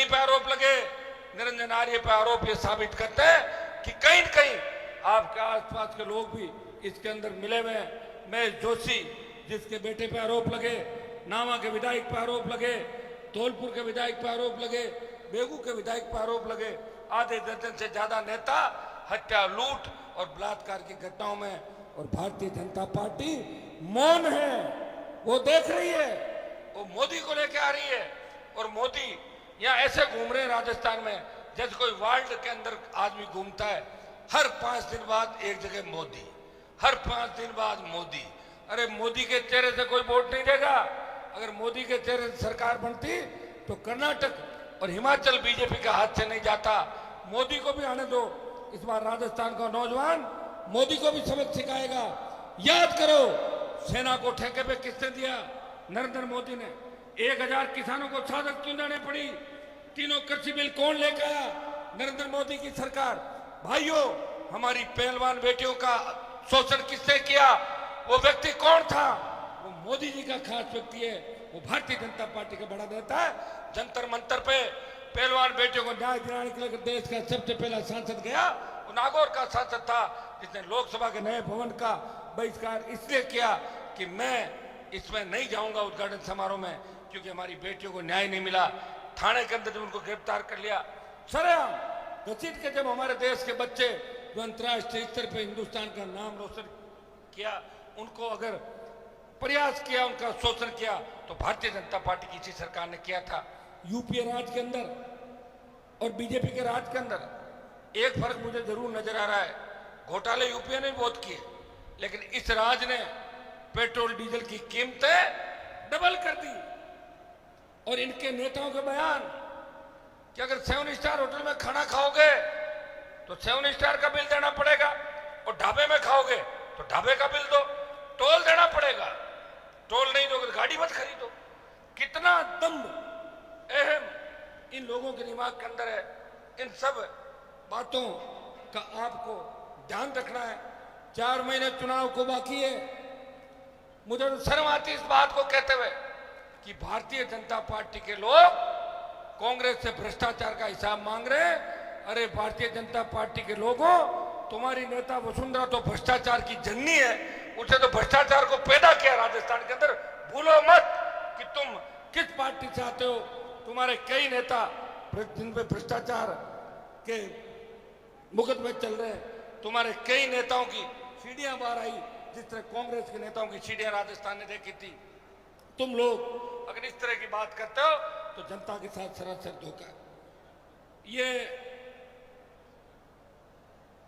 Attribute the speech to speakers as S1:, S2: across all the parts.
S1: पे आरोप लगे, निरंजन आर्य पे आरोप ये साबित करते हैं कि कहीं न कहीं आपके आसपास के लोग भी इसके अंदर मिले हुए हैं। महेश जोशी जिसके बेटे पे आरोप लगे, नावा के विधायक पे आरोप लगे, धौलपुर के विधायक पे आरोप लगे, बेगू के विधायक पे आरोप लगे, आधे दर्जन से ज्यादा नेता हत्या, लूट और बलात्कार की घटनाओं में, और भारतीय जनता पार्टी मौन है, वो देख रही है, वो मोदी को लेके आ रही है। और मोदी यहाँ ऐसे घूम रहे हैं राजस्थान में जैसे कोई वर्ल्ड के अंदर आदमी घूमता है। हर 5 दिन बाद एक जगह मोदी, हर 5 दिन बाद मोदी। अरे मोदी के चेहरे से कोई वोट नहीं देगा। अगर मोदी के चेहरे से सरकार बनती तो कर्नाटक और हिमाचल बीजेपी का हाथ से नहीं जाता। मोदी को भी आने दो। इस बार राजस्थान का नौजवान मोदी को भी सबक सिखाएगा। याद करो, सेना को ठेके पे किसने दिया? नरेंद्र मोदी ने। 1000 किसानों को शहादत क्यों देनी पड़ी? तीनों कृषि बिल कौन लेकर आया? नरेंद्र मोदी की सरकार। भाइयों, हमारी पहलवान बेटियों का शोषण किसने किया? वो व्यक्ति कौन था? वो मोदी जी का खास व्यक्ति है। वो भारतीय जनता पार्टी का बड़ा नेता है। जंतर मंतर पे पहलवान बेटियों को न्याय दिलाने के लिए देश का सबसे पहला सांसद गया, वो नागौर का सांसद था जिसने लोकसभा के नए भवन का बहिष्कार इसलिए किया कि मैं इसमें नहीं जाऊंगा उद्घाटन समारोह में, क्योंकि हमारी बेटियों को न्याय नहीं मिला। थाने के अंदर जब उनको गिरफ्तार कर लिया, सरेआम घसीट के, जब हमारे देश के बच्चे जो अंतर्राष्ट्रीय स्तर पर हिंदुस्तान का नाम रोशन किया, उनको अगर प्रयास किया, उनका शोषण किया, तो भारतीय जनता पार्टी की इसी सरकार ने किया था। यूपीए राज के अंदर और बीजेपी के राज के अंदर एक फर्क मुझे जरूर नजर आ रहा है। घोटाले यूपीए ने बहुत किए, लेकिन इस राज ने पेट्रोल डीजल की कीमतें डबल कर दी। और इनके नेताओं के बयान कि अगर 7 स्टार होटल में खाना खाओगे तो 7 स्टार का बिल देना पड़ेगा, और ढाबे में खाओगे तो ढाबे का बिल दो, टोल देना पड़ेगा, टोल नहीं दोगे गाड़ी मत खरीदो। कितना दम्भ अहम इन लोगों के दिमाग के अंदर है। इन सब बातों का आपको ध्यान रखना है। 4 महीने चुनाव को बाकी है। मुझे तो शर्म आती इस बात को कहते हुए कि भारतीय जनता पार्टी के लोग कांग्रेस से भ्रष्टाचार का हिसाब मांग रहे हैं। अरे भारतीय जनता पार्टी के लोगों, तुम्हारी नेता वसुंधरा तो भ्रष्टाचार की जननी है, उसने तो भ्रष्टाचार को पैदा किया राजस्थान के अंदर। भूलो मत कि तुम किस पार्टी से आते हो। तुम्हारे कई नेता जिन पे भ्रष्टाचार के मुकदमे चल रहे हैं, तुम्हारे कई नेताओं की सीढ़ियां बाहर आई, जिस तरह कांग्रेस के नेताओं की सीढ़ियां राजस्थान ने देखी थी। तुम लोग अगर इस तरह की बात करते हो तो जनता के साथ सरासर धोखा। ये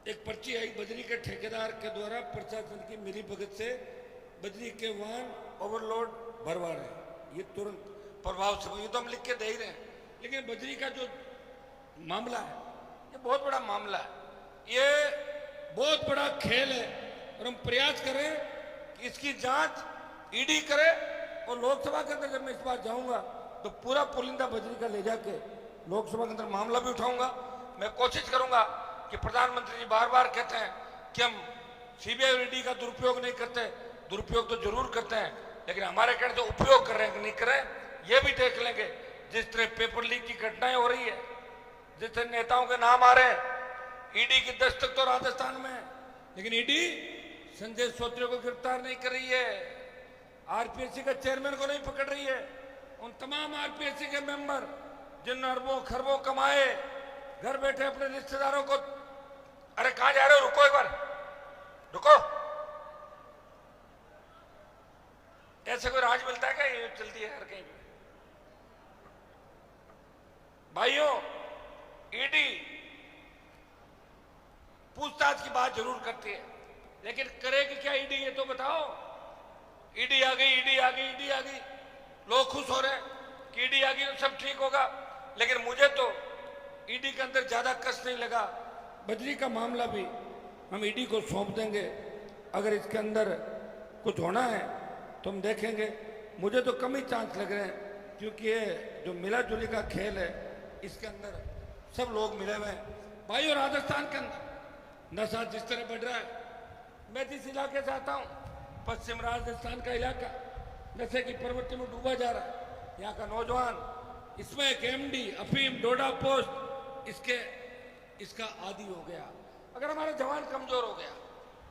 S1: एक पर्ची आई बजरी के ठेकेदार के द्वारा प्रशासन की मिलीभगत से बजरी के वाहन ओवरलोड भरवा रहे हैं। ये तुरंत प्रभाव से, ये तो हम लिख के दे ही रहे हैं, लेकिन बजरी का जो मामला है ये बहुत बड़ा मामला है, ये बहुत बड़ा खेल है। और हम प्रयास करें कि इसकी जांच ईडी करे। और लोकसभा के अंदर जब मैं इस बार जाऊंगा तो पूरा पुलिंदा बजरी का ले जाके लोकसभा के अंदर मामला भी उठाऊंगा। मैं कोशिश करूंगा कि प्रधानमंत्री जी बार बार कहते हैं कि हम सीबीआई और ईडी का दुरुपयोग नहीं करते। दुरुपयोग तो जरूर करते हैं, लेकिन हमारे कहने से उपयोग कर रहे हैं कि नहीं कर रहे हैं ये भी देख लेंगे। जिस तरह पेपर लीक की घटनाएं हो रही है, जिस तरह नेताओं के नाम आ रहे हैं, ईडी की दस्तक तो राजस्थान में है, लेकिन ईडी संजय सोत्रे को गिरफ्तार नहीं कर रही है, आरपीएससी का चेयरमैन को नहीं पकड़ रही है। उन तमाम आरपीएससी के मेंबर जिन अरबों खरबों कमाए, घर बैठे अपने रिश्तेदारों को, अरे कहां जा रहे हो, रुको एक बार, रुको। ऐसे कोई राज मिलता है क्या? ये चलती है हर कहीं पे। भाइयों, ईडी पूछताछ की बात जरूर करती है, लेकिन करेगी क्या ईडी ये तो बताओ। ईडी आ गई, ईडी आ गई, ईडी आ गई, लोग खुश हो रहे हैं कि ईडी आ गई तो सब ठीक होगा। लेकिन मुझे तो ईडी के अंदर ज्यादा कष्ट नहीं लगा। बजरी का मामला भी हम ईडी को सौंप देंगे। अगर इसके अंदर कुछ होना है तो हम देखेंगे। मुझे तो कम ही चांस लग रहे हैं, क्योंकि ये जो मिला जुली का खेल है, इसके अंदर सब लोग मिले हुए हैं। भाइयों, राजस्थान के अंदर नशा जिस तरह बढ़ रहा है, मैं जिस इलाके से आता हूँ, पश्चिम राजस्थान का इलाका नशे की प्रवृत्ति में डूबा जा रहा है। यहाँ का नौजवान इसमें एक एमडी अफीम डोडा पोस्ट इसका आदी हो गया। अगर हमारा जवान कमजोर हो गया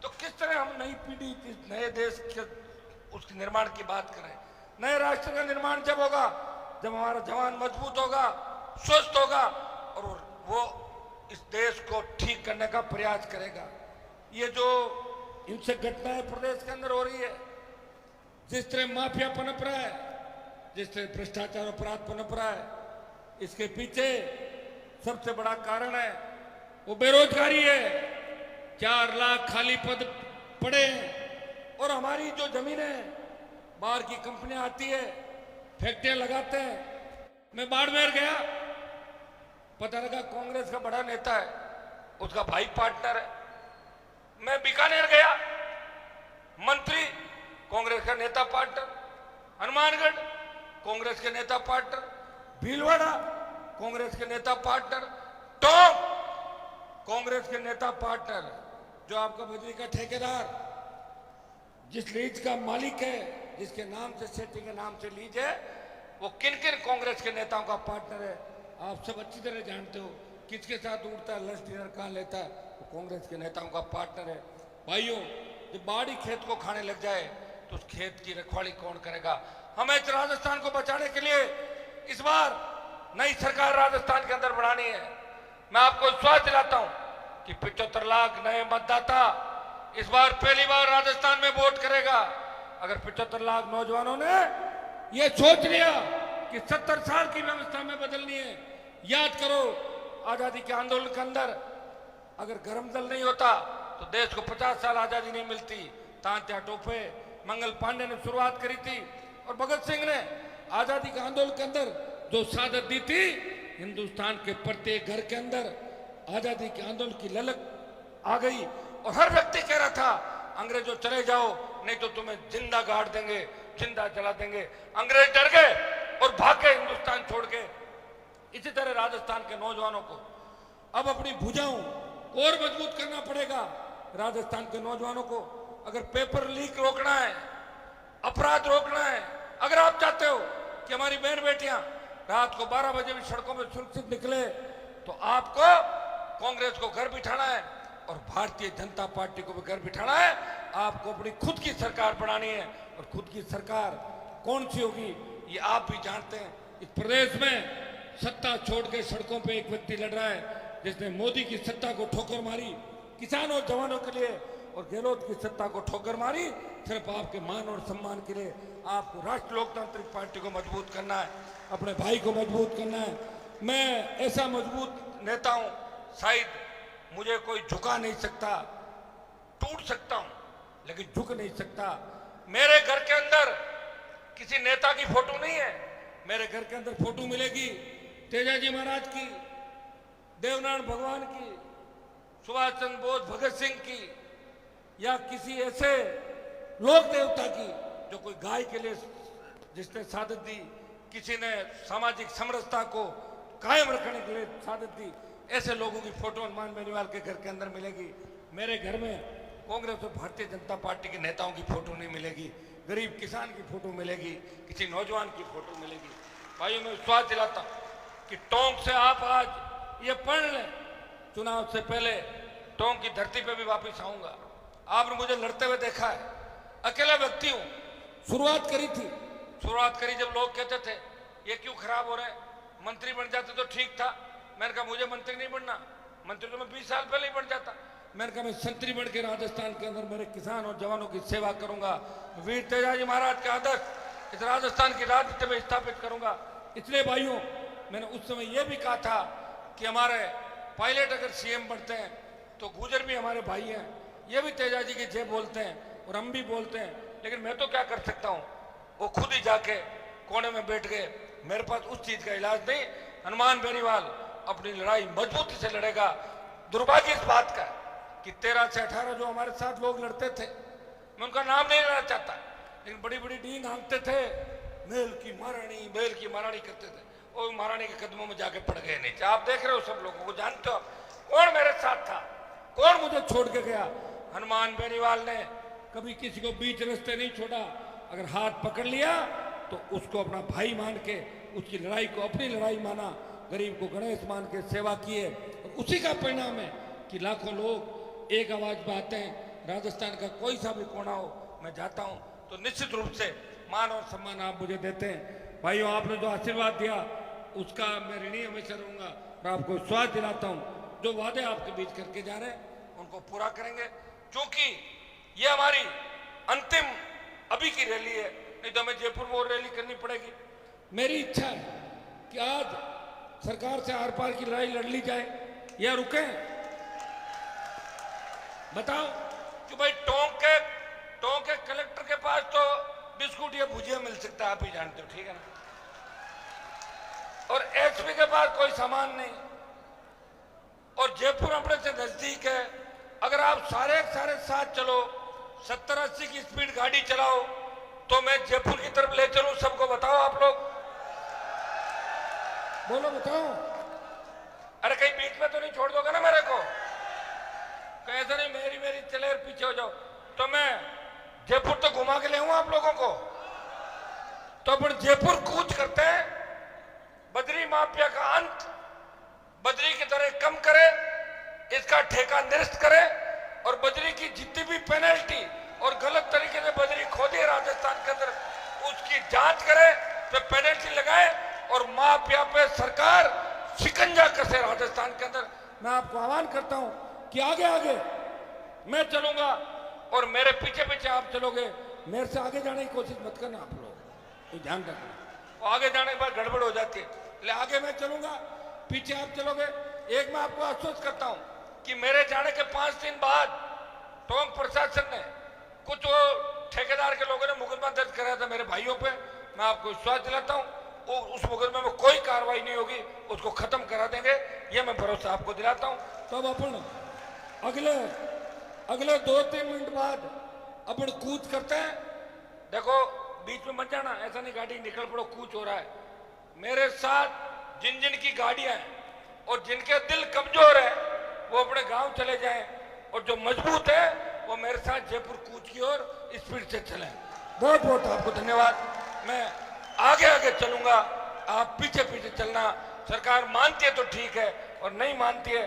S1: तो किस तरह हम नई पीढ़ी नए देश के उसके निर्माण की बात करें। नए राष्ट्र का निर्माण जब होगा जब हमारा जवान मजबूत होगा, स्वस्थ होगा और वो इस देश को ठीक करने का प्रयास करेगा। ये जो हिंसक घटनाएं प्रदेश के अंदर हो रही है, जिस तरह माफिया पनप रहा है, जिस तरह भ्रष्टाचार अपराध पनप रहा है, इसके पीछे सबसे बड़ा कारण है वो बेरोजगारी है। 4 लाख खाली पद पड़े हैं और हमारी जो जमीनें बाहर की कंपनियां आती है, फैक्ट्रियां लगाते हैं। मैं बाड़मेर गया, पता लगा कांग्रेस का बड़ा नेता है, उसका भाई पार्टनर है। मैं बीकानेर गया, मंत्री कांग्रेस का नेता पार्टनर, हनुमानगढ़ कांग्रेस के नेता पार्टनर, भीलवाड़ा कांग्रेस के नेता पार्टनर, टोंक कांग्रेस के नेता पार्टनर। जो आपका बिजली का ठेकेदार जिस लीज का मालिक है, जिसके नाम से सेठी के नाम से लीज है, वो किन किन कांग्रेस के नेताओं का पार्टनर है आप सब अच्छी तरह जानते हो। किसके साथ उठता है, लंच डिनर कहां लेता है, वो कांग्रेस के नेताओं का पार्टनर है। भाइयों, जब बाड़ी खेत को खाने लग जाए तो उस खेत की रखवाली कौन करेगा। हमें इस राजस्थान को बचाने के लिए इस बार नई सरकार राजस्थान के अंदर बनानी है। मैं आपको विश्वास दिलाता हूं कि 75 लाख नए मतदाता इस बार पहली बार राजस्थान में वोट करेगा। अगर 75 लाख नौजवानों ने यह सोच लिया कि 70 साल की व्यवस्था में बदलनी है। याद करो, आजादी के आंदोलन के अंदर अगर गरम दल नहीं होता तो देश को 50 साल आजादी नहीं मिलती। तांत्या टोपे, मंगल पांडे ने शुरुआत करी थी और भगत सिंह ने आजादी के आंदोलन के अंदर जो शहादत दी थी, हिंदुस्तान के प्रत्येक घर के अंदर आजादी के आंदोलन की ललक आ गई और हर व्यक्ति कह रहा था अंग्रेजों चले जाओ, नहीं तो तुम्हें जिंदा गाड़ देंगे, जिंदा जला देंगे। अंग्रेज डर गए और भाग गए हिंदुस्तान छोड़ के। इसी तरह राजस्थान के नौजवानों को अब अपनी भुजाओं और मजबूत करना पड़ेगा। राजस्थान के नौजवानों को अगर पेपर लीक रोकना है, अपराध रोकना है, अगर आप चाहते हो कि हमारी बहन बेटियां रात को 12 बजे भी सड़कों में सुरक्षित निकले, तो आपको कांग्रेस को घर बिठाना है और भारतीय जनता पार्टी को भी घर बिठाना है। आपको अपनी खुद की सरकार बनानी है और खुद की सरकार कौन सी होगी ये आप भी जानते हैं। इस प्रदेश में सत्ता छोड़ के सड़कों पे एक व्यक्ति लड़ रहा है जिसने मोदी की सत्ता को ठोकर मारी किसानों और जवानों के लिए, और गहलोत की सत्ता को ठोकर मारी सिर्फ आपके मान और सम्मान के लिए। आपको राष्ट्रीय लोकतांत्रिक पार्टी को मजबूत करना है, अपने भाई को मजबूत करना है। मैं ऐसा मजबूत नेता हूं, शायद मुझे कोई झुका नहीं सकता, टूट सकता हूं लेकिन झुक नहीं सकता। मेरे घर के अंदर किसी नेता की फोटो नहीं है, मेरे घर के अंदर फोटो मिलेगी तेजाजी महाराज की, देवनारायण भगवान की, सुभाष चंद्र बोस, भगत सिंह की, या किसी ऐसे लोक देवता की जो कोई गाय के लिए जिसने शहादत दी, किसी ने सामाजिक समरसता को कायम रखने के लिए शहादत दी। ऐसे लोगों की फोटो हनुमान बेनीवाल के घर के अंदर मिलेगी। मेरे घर में कांग्रेस और भारतीय जनता पार्टी के नेताओं की फोटो नहीं मिलेगी, गरीब किसान की फोटो मिलेगी, किसी नौजवान की फोटो मिलेगी। भाइयों, मैं विश्वास दिलाता हूं कि टोंक से आप आज ये पढ़ लें, चुनाव से पहले टोंक की धरती पे भी वापस आऊंगा। आपने मुझे लड़ते हुए देखा है, अकेला व्यक्ति हूं। शुरुआत करी जब लोग कहते थे ये क्यों खराब हो रहे हैं, मंत्री बन जाते तो ठीक था। मैंने कहा मुझे मंत्री नहीं बनना, मंत्री तो मैं 20 साल पहले ही बन जाता। मैंने कहा मैं संतरी बन के राजस्थान के अंदर मेरे किसान और जवानों की सेवा करूंगा, वीर तेजाजी महाराज के आदर्श इस राजस्थान की राजनीति में स्थापित करूंगा। इसलिए भाइयों, मैंने उस समय यह भी कहा था कि हमारे पायलट अगर सीएम बनते हैं तो गुर्जर भी हमारे भाई हैं, ये भी तेजाजी की जय बोलते हैं और हम भी बोलते हैं। लेकिन मैं तो क्या कर सकता हूं, वो खुद ही जाके कोने में बैठ गए। मेरे पास उस चीज का इलाज नहीं। हनुमान बेनीवाल अपनी लड़ाई मजबूती से लड़ेगा। दुर्भाग्य इस बात का कि 13 से 18 जो हमारे साथ लोग लड़ते थे, मैं उनका नाम नहीं लेना चाहता, लेकिन बड़ी बड़ी डींग हाँकते थे, मेल की महारानी करते थे। वो महारानी के कदमों में जाके पड़ गए नीचे। आप देख रहे हो, सब लोगों को जानते हो कौन मेरे साथ था, कौन मुझे छोड़ के गया। हनुमान बेनीवाल ने कभी किसी को बीच रास्ते नहीं छोड़ा। अगर हाथ पकड़ लिया तो उसको अपना भाई मान के उसकी लड़ाई को अपनी लड़ाई माना, गरीब को गणेश मान के सेवा किए। उसी का परिणाम है कि लाखों लोग एक आवाज पे आते हैं। राजस्थान का कोई सा भी कोना हो, मैं जाता हूं तो निश्चित रूप से मान और सम्मान आप मुझे देते हैं। भाइयों, आपने जो आशीर्वाद दिया उसका मैं ऋणी हमेशा रहूंगा। मैं आपको विश्वास दिलाता हूं जो वादे आपके बीच करके जा रहे हैं उनको पूरा करेंगे, क्योंकि ये हमारी अंतिम अभी की रैली है, नहीं तो हमें जयपुर में और रैली करनी पड़ेगी। मेरी इच्छा है कि आज सरकार से आर पार की लड़ाई लड़ ली जाए या रुके। बताओ कि भाई टोंक के कलेक्टर के पास तो बिस्कुट या भुजिया मिल सकता है, आप ही जानते हो, ठीक है ना, और एसपी के पास कोई सामान नहीं, और जयपुर अपने से नजदीक है। अगर आप सारे साथ चलो, 70-80 की स्पीड गाड़ी चलाओ तो मैं जयपुर की तरफ ले चलूं सबको। बताओ आप लोग, बोलो बताओ। अरे कहीं बीच में तो नहीं छोड़ दोगे ना मेरे को? ऐसा नहीं मेरी चले पीछे हो जाओ, तो मैं जयपुर तो घुमा के ले आऊं आप लोगों को। तो अपन जयपुर कूच करते हैं, बद्री माफिया का अंत बद्री की तरह कम करे, इसका ठेका निरस्त करे, और बद्री की जितनी भी पेनल्टी और गलत तरीके से बद्री खोदी है राजस्थान के अंदर, उसकी जांच करे, तो पेनल्टी लगाए और माफिया पे सरकार शिकंजा कसे राजस्थान के अंदर। मैं आपको आह्वान करता हूं कि आगे मैं चलूंगा और मेरे पीछे आप चलोगे। मेरे से आगे जाने की कोशिश मत करना आप लोग, तो ध्यान रखना। आगे जाने के बाद गड़बड़ हो जाती है, इसलिए आगे मैं चलूंगा, पीछे आप चलोगे। एक मैं आपको आश्वस्त करता हूं कि मेरे जाने के 5 दिन बाद टोंक प्रशासन ने, कुछ वो ठेकेदार के लोगों ने मुकदमा दर्ज कराया था मेरे भाइयों पे। मैं आपको विश्वास दिलाता हूं उस मुकदमे में कोई कार्रवाई नहीं होगी, उसको खत्म करा देंगे, ये मैं भरोसा आपको दिलाता हूं। तब अपन अगले 2-3 मिनट बाद अपन कूच करते हैं। देखो बीच में मत जाना, ऐसा नहीं गाड़ी निकल पड़ो, कूच हो रहा है। मेरे साथ जिन की गाड़ियां हैं और जिनके दिल कमजोर है वो अपने गांव चले जाएं, और जो मजबूत है वो मेरे साथ जयपुर कूच की ओर स्पीड से चले। बहुत बहुत आपको धन्यवाद। मैं आगे चलूंगा, आप पीछे चलना। सरकार मानती है तो ठीक है, और नहीं मानती है